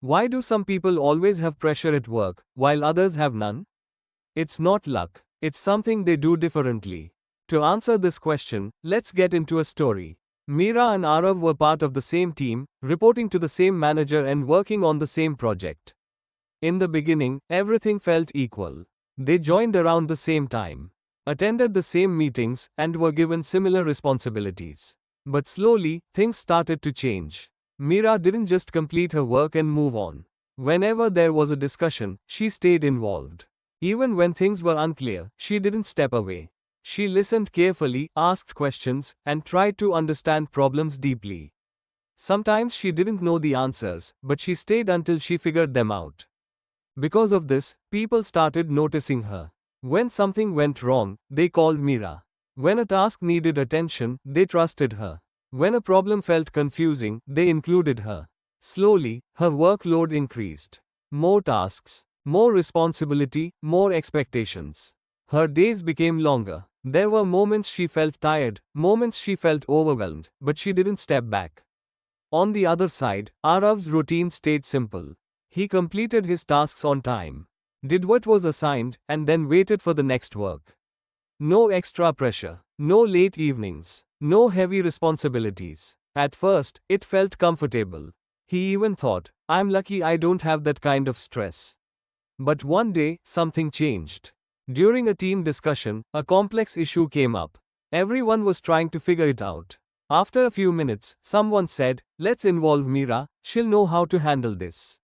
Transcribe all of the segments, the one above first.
Why do some people always have pressure at work, while others have none? It's not luck, it's something they do differently. To answer this question, let's get into a story. Meera and Arav were part of the same team, reporting to the same manager and working on the same project. In the beginning, everything felt equal. They joined around the same time, attended the same meetings, and were given similar responsibilities. But slowly, things started to change. Meera didn't just complete her work and move on. Whenever there was a discussion, she stayed involved. Even when things were unclear, she didn't step away. She listened carefully, asked questions, and tried to understand problems deeply. Sometimes she didn't know the answers, but she stayed until she figured them out. Because of this, people started noticing her. When something went wrong, they called Meera. When a task needed attention, they trusted her. When a problem felt confusing, they included her. Slowly, her workload increased. More tasks, more responsibility, more expectations. Her days became longer. There were moments she felt tired, moments she felt overwhelmed, but she didn't step back. On the other side, Arav's routine stayed simple. He completed his tasks on time, did what was assigned, and then waited for the next work. No extra pressure, no late evenings, no heavy responsibilities. At first, it felt comfortable. He even thought, I'm lucky I don't have that kind of stress. But one day, something changed. During a team discussion, a complex issue came up. Everyone was trying to figure it out. After a few minutes, someone said, let's involve Meera, she'll know how to handle this.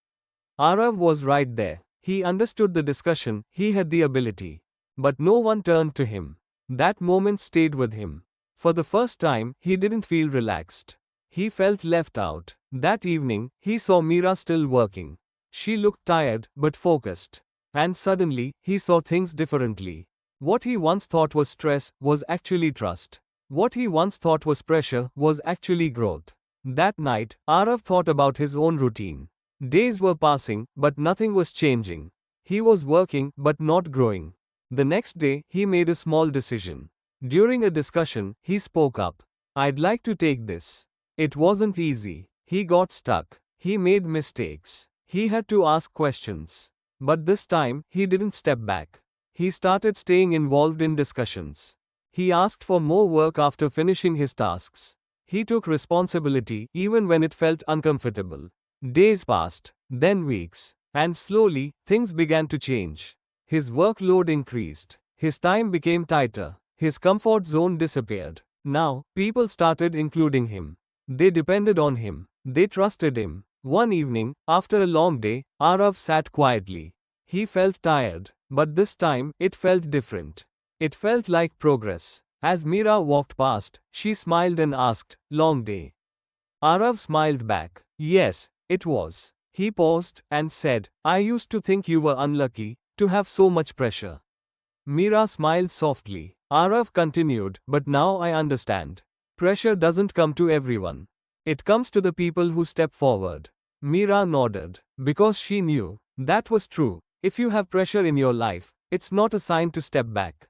Arav was right there. He understood the discussion, he had the ability. But no one turned to him. That moment stayed with him. For the first time, he didn't feel relaxed. He felt left out. That evening, he saw Meera still working. She looked tired, but focused. And suddenly, he saw things differently. What he once thought was stress, was actually trust. What he once thought was pressure, was actually growth. That night, Arav thought about his own routine. Days were passing, but nothing was changing. He was working, but not growing. The next day, he made a small decision. During a discussion, he spoke up. I'd like to take this. It wasn't easy. He got stuck. He made mistakes. He had to ask questions. But this time, he didn't step back. He started staying involved in discussions. He asked for more work after finishing his tasks. He took responsibility even when it felt uncomfortable. Days passed, then weeks, and slowly, things began to change. His workload increased. His time became tighter. His comfort zone disappeared. Now, people started including him. They depended on him. They trusted him. One evening, after a long day, Arav sat quietly. He felt tired, but this time, it felt different. It felt like progress. As Meera walked past, she smiled and asked, long day? Arav smiled back. Yes, it was. He paused and said, I used to think you were unlucky to have so much pressure. Meera smiled softly. Arav continued, but now I understand. Pressure doesn't come to everyone. It comes to the people who step forward. Meera nodded, because she knew that was true. If you have pressure in your life, it's not a sign to step back.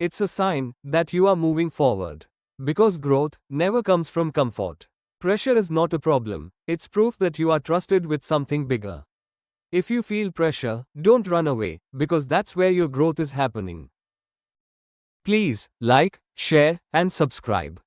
It's a sign that you are moving forward. Because growth never comes from comfort. Pressure is not a problem, it's proof that you are trusted with something bigger. If you feel pressure, don't run away, because that's where your growth is happening. Please, like, share, and subscribe.